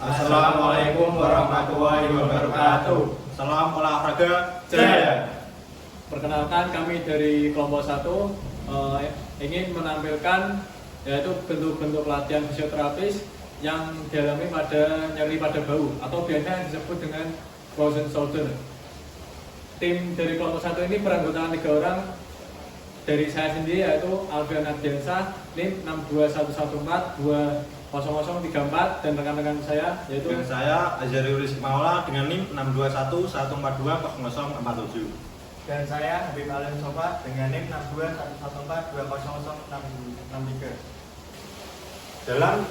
Assalamualaikum warahmatullahi wabarakatuh. Salam olahraga Jaya. Perkenalkan, kami dari kelompok 1 ingin menampilkan yaitu bentuk-bentuk latihan fisioterapis yang dialami pada nyeri pada bahu atau biasanya disebut dengan frozen shoulder. Tim dari kelompok 1 ini beranggotakan 3 orang. Dari saya sendiri yaitu Alfian Ardiansyah, NIM 621420034, dan rekan-rekan saya yaitu dan saya Azhari Rizky Maula dengan NIM 621142047. Dan saya Habib Alim Sofa dengan NIM 62114200663. Dalam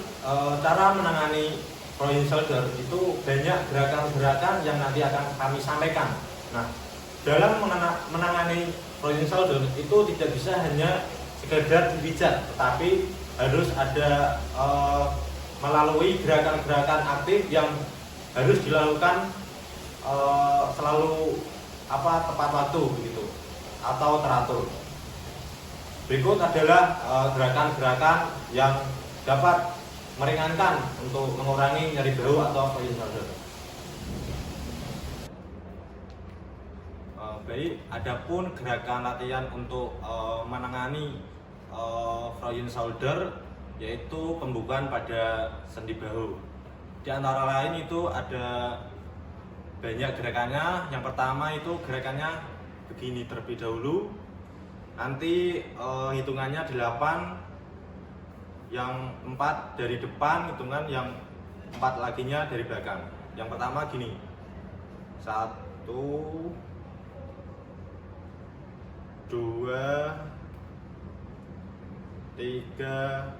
cara menangani frozen shoulder itu banyak gerakan-gerakan yang nanti akan kami sampaikan. Nah, dalam menangani frozen shoulder itu tidak bisa hanya sekedar dipijat, tetapi harus ada melalui gerakan-gerakan aktif yang harus dilakukan selalu tepat waktu begitu atau teratur. Berikut adalah gerakan-gerakan yang dapat meringankan untuk mengurangi nyeri bahu atau frozen shoulder. Baik, adapun gerakan latihan untuk menangani frozen shoulder yaitu pembukaan pada sendi bahu. Di antara lain itu ada banyak gerakannya. Yang pertama itu gerakannya begini terlebih dahulu. Nanti hitungannya 8, yang 4 dari depan, hitungan yang 4 laginya dari belakang. Yang pertama gini, 1, 2, 3,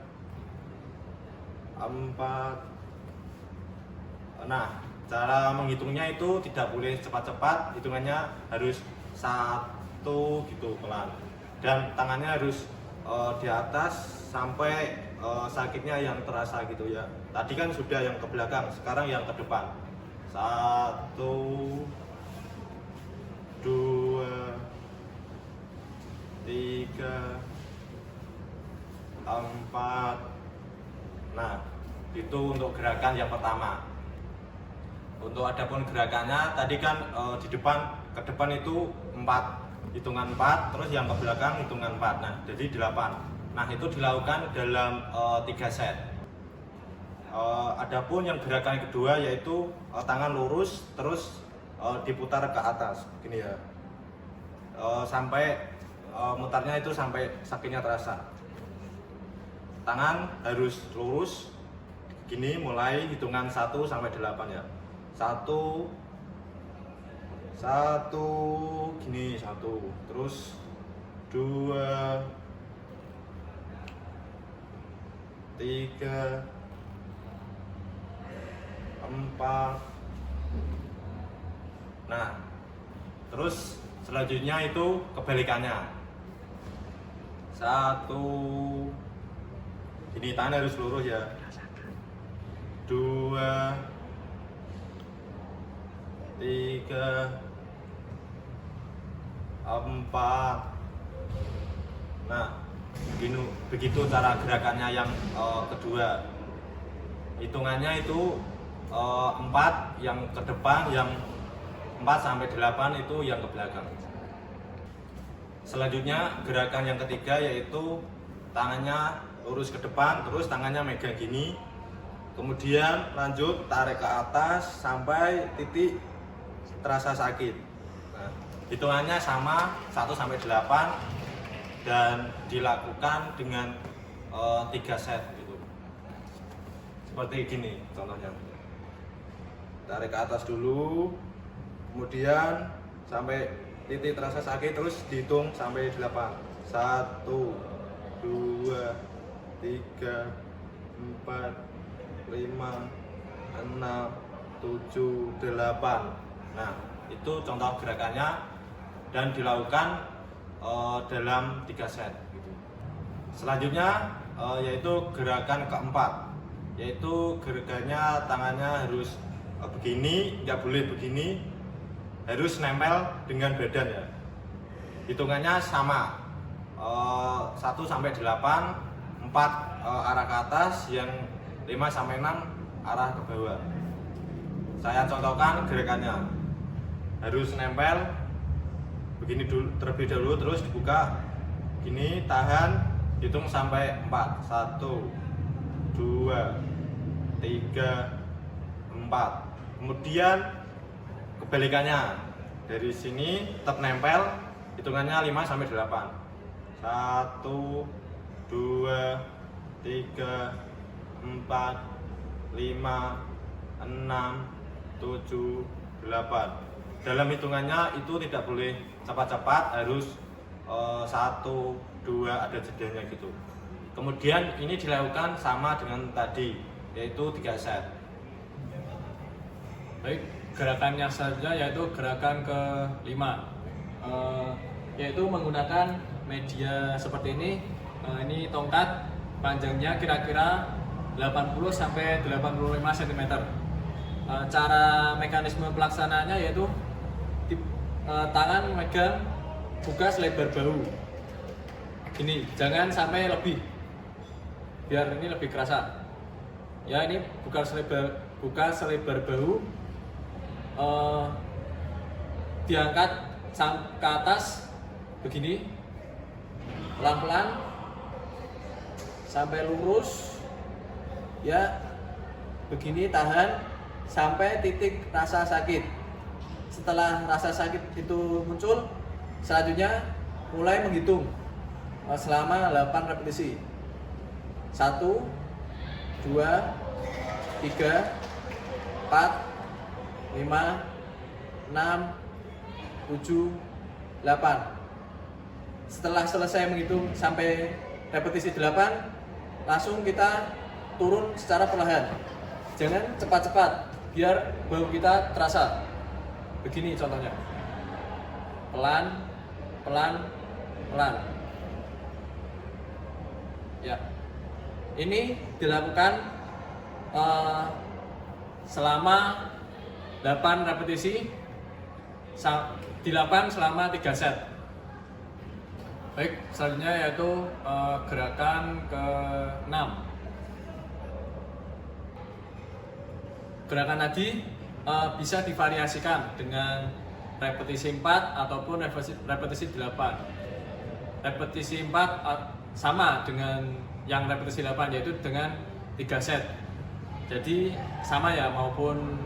4. Nah, cara menghitungnya itu tidak boleh cepat-cepat, hitungannya harus 1 gitu pelan. Dan tangannya harus di atas sampai sakitnya yang terasa gitu ya. Tadi kan sudah yang ke belakang, sekarang yang ke depan. 1, 2, 3, 4. Nah, itu untuk gerakan yang pertama. Untuk adapun gerakannya tadi kan di depan ke depan itu 4, hitungan 4, terus yang ke belakang hitungan 4. Nah, jadi 8. Nah, itu dilakukan dalam 3 set. Adapun yang gerakan kedua yaitu tangan lurus terus diputar ke atas gini ya. Sampai mutarnya itu sampai sakitnya terasa. Tangan harus lurus gini, mulai hitungan 1 sampai 8 ya. 1 gini, 1, terus 2, 3, 4. Nah, terus selanjutnya itu kebalikannya. 1, ini tangan harus lurus ya. 2, 3, 4. Nah, begitu cara gerakannya yang kedua. Hitungannya itu 4 yang ke depan, yang 4 sampai 8 itu yang ke belakang. Selanjutnya gerakan yang ketiga yaitu tangannya lurus ke depan, terus tangannya megang gini. Kemudian lanjut tarik ke atas sampai titik terasa sakit. Nah, hitungannya sama 1 sampai 8 dan dilakukan dengan 3 set gitu. Seperti gini contohnya. Tarik ke atas dulu, kemudian sampai titik terasa sakit, terus dihitung sampai 8. 1, 2, 3, 4, 5, 6, 7, 8. Nah, itu contoh gerakannya dan dilakukan dalam 3 set gitu. Selanjutnya yaitu gerakan keempat, yaitu gerakannya tangannya harus begini, nggak boleh begini, harus nempel dengan badan ya. Hitungannya sama, 1 sampai 8, 4 arah ke atas, yang 5 sampai 6 arah ke bawah. Saya contohkan gerakannya. Harus nempel begini dulu, terlebih dahulu, terus dibuka gini, tahan, hitung sampai 4. 1 2 3 4. Kemudian kebalikannya, dari sini tetap nempel, hitungannya 5 sampai 8. 1 2 3 4 5 6 7 8. Dalam hitungannya itu tidak boleh cepat-cepat, harus 1 2 ada jedanya gitu. Kemudian ini dilakukan sama dengan tadi, yaitu 3 set. Baik, gerakannya selanjutnya yaitu gerakan ke-5, yaitu menggunakan media seperti ini. Ini tongkat, panjangnya kira-kira 80 sampai 85 cm. Cara mekanisme pelaksanaannya yaitu tangan megang buka selebar bahu. Ini jangan sampai lebih, biar ini lebih kerasa. Ya, ini buka selebar bahu. Diangkat ke atas begini, pelan-pelan sampai lurus, ya begini, tahan sampai titik rasa sakit. Setelah rasa sakit itu muncul, selanjutnya mulai menghitung selama 8 repetisi. 1 2 3 4 5 6 7 8. Setelah selesai menghitung sampai repetisi 8, langsung kita turun secara perlahan. Jangan cepat-cepat, biar bahu kita terasa. Begini contohnya. Pelan, pelan, pelan. Ya. Ini dilakukan selama 8 repetisi, dilakukan selama 3 set. Baik, selanjutnya yaitu gerakan ke-6. Gerakan tadi bisa divariasikan dengan repetisi 4 ataupun repetisi 8. Repetisi 4 sama dengan yang repetisi 8, yaitu dengan 3 set. Jadi sama ya, maupun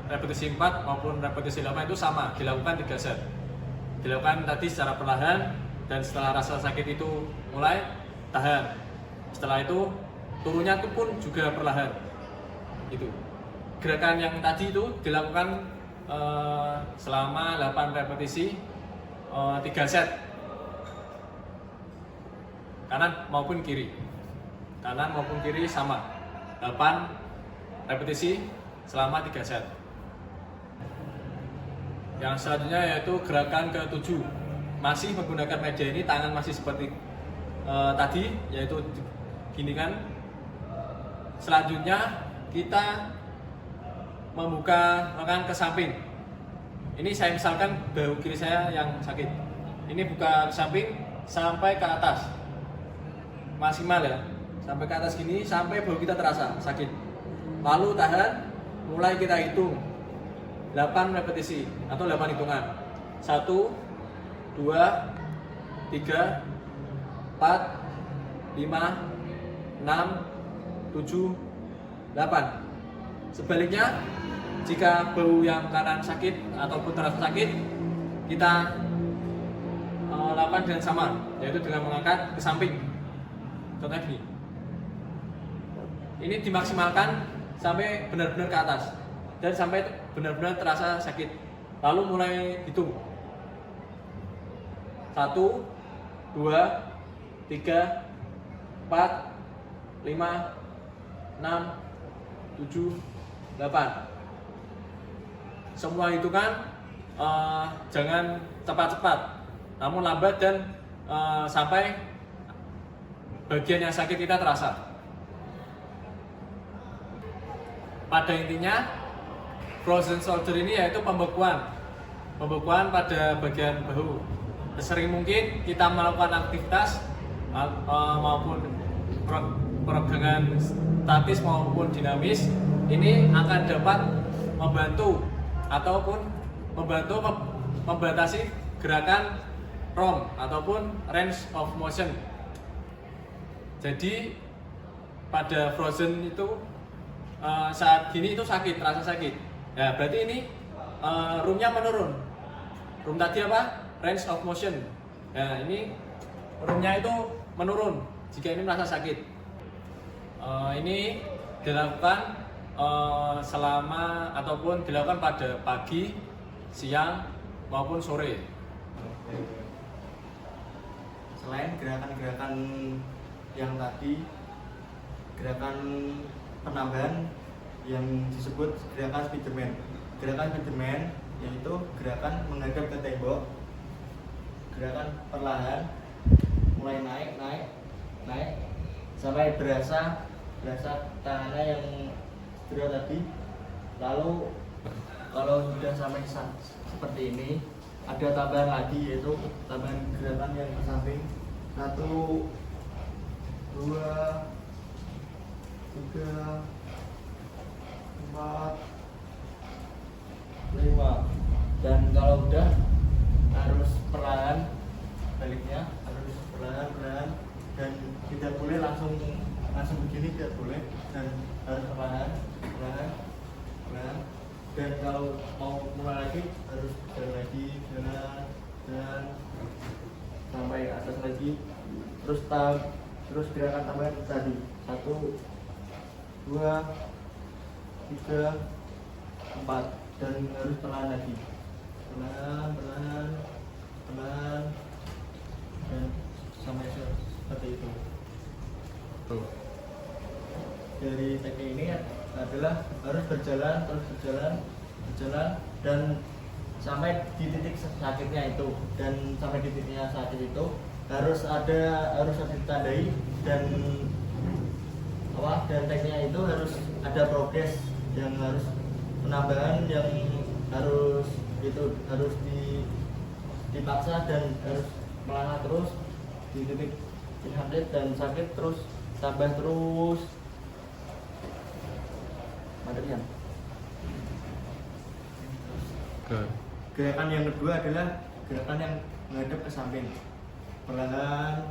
repetisi 4 maupun repetisi 8 itu sama, dilakukan 3 set. Dilakukan tadi secara perlahan, dan setelah rasa sakit itu mulai, tahan. Setelah itu turunnya itu pun juga perlahan. Itu gerakan yang tadi itu dilakukan selama 8 repetisi, 3 set, kanan maupun kiri. Kanan maupun kiri sama, 8 repetisi selama 3 set. Yang selanjutnya yaitu gerakan ke-7. Masih menggunakan media ini, tangan masih seperti tadi, yaitu gini kan. Selanjutnya kita membuka lengan ke samping. Ini saya misalkan bahu kiri saya yang sakit. Ini buka ke samping sampai ke atas. Maksimal ya. Sampai ke atas gini, sampai bahu kita terasa sakit. Lalu tahan. Mulai kita hitung 8 repetisi atau 8 hitungan. 1 2 3 4 5 6 7 8. Sebaliknya, jika bahu yang kanan sakit ataupun terasa sakit, kita lakukan dengan sama, yaitu dengan mengangkat ke samping. Contohnya gini. Ini dimaksimalkan sampai benar-benar ke atas dan sampai benar-benar terasa sakit. Lalu mulai hitung 1 2 3 4 5 6 7 8. Semua hitungan jangan cepat-cepat, namun lambat dan sampai bagian yang sakit kita terasa. Pada intinya, frozen shoulder ini yaitu pembekuan pada bagian bahu. Sering mungkin kita melakukan aktivitas maupun peregangan statis maupun dinamis ini akan dapat membantu ataupun membatasi gerakan ROM ataupun range of motion. Jadi pada frozen itu saat gini itu sakit, rasa sakit. Ya berarti ini roomnya menurun. Room tadi apa? Range of motion. Ya ini roomnya itu menurun jika ini merasa sakit. Ini dilakukan selama ataupun dilakukan pada pagi, siang maupun sore. Selain gerakan-gerakan yang tadi, gerakan penambahan yang disebut gerakan Spiderman. Gerakan Spiderman yaitu gerakan menghadap ke tembok, gerakan perlahan, mulai naik sampai berasa tangannya yang berat tadi. Lalu kalau sudah sampai seperti ini, ada tambahan lagi yaitu tambahan gerakan yang ke samping. 1, 2, 3, 4, 5. Dan kalau udah harus perlahan baliknya, harus perlahan dan tidak boleh langsung begini, tidak boleh, dan harus perlahan. Dan kalau mau mulai lagi harus jalan lagi, jalan sampai atas lagi, terus gerakan tambahan tadi 1, 2, 3, 4, dan harus perlahan lagi, perlahan dan sampai seperti itu. Dari teknik ini adalah harus berjalan dan sampai di titik sakitnya itu, dan sampai di titiknya sakit itu harus ditandai, dan tekniknya itu harus ada progres yang harus penambahan yang harus dipaksa dan harus melangkah terus di titik sakit dan sakit terus tambah terus materian. Gerakan yang kedua adalah gerakan yang menghadap ke samping, perlahan,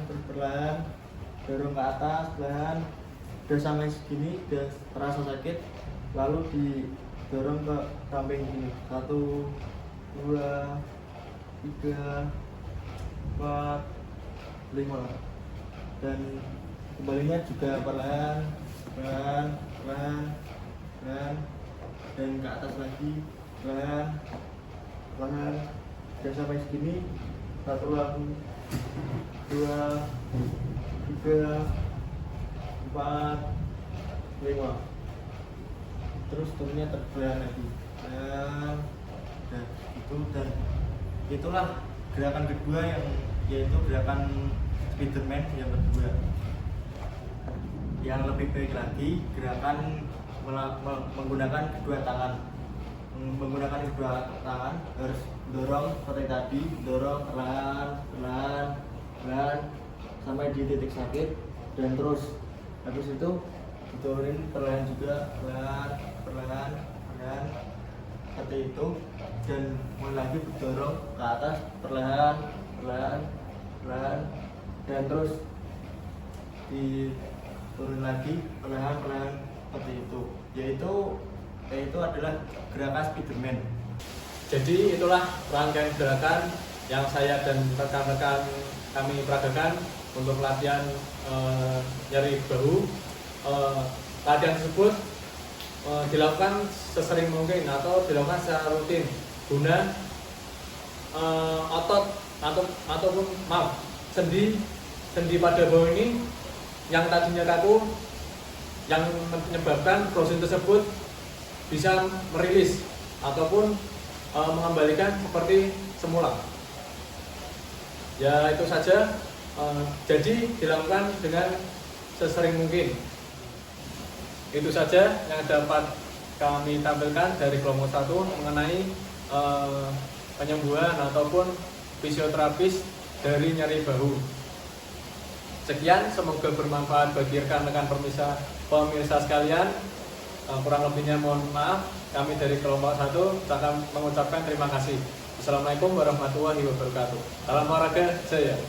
terus perlahan, dorong ke atas, perlahan, udah sampai segini, udah terasa sakit, lalu didorong ke samping ini, 1, 2, 3, 4, 5, dan kembalinya juga perlahan, dan ke atas lagi, perlahan, udah sampai segini, 1 lagi, 2, 3, 4, 5, terus turunnya terperlahan lagi, dan itulah gerakan kedua yaitu gerakan Spiderman yang kedua. Yang lebih baik lagi, gerakan menggunakan kedua tangan. Menggunakan kedua tangan harus dorong seperti tadi, dorong perlahan sampai di titik sakit, dan terus habis itu diturunin perlahan juga, perlahan seperti itu, dan mulai lagi didorong ke atas perlahan, dan terus diturun lagi perlahan seperti itu. Yaitu adalah gerakan Spiderman. Jadi itulah rangkaian gerakan yang saya dan rekan-rekan kami peragakan untuk latihan nyeri bahu. Latihan tersebut dilakukan sesering mungkin atau dilakukan secara rutin guna otot ataupun sendi pada bahu ini yang tadinya kaku, yang menyebabkan frozen tersebut bisa merilis ataupun mengembalikan seperti semula. Ya itu saja. Jadi dilakukan dengan sesering mungkin. Itu saja yang dapat kami tampilkan dari kelompok 1 mengenai penyembuhan ataupun fisioterapis dari nyeri bahu. Sekian, semoga bermanfaat bagi rekan-rekan pemirsa sekalian. Kurang lebihnya mohon maaf. Kami dari kelompok 1 akan mengucapkan terima kasih. Assalamualaikum warahmatullahi wabarakatuh. Salam olahraga jaya.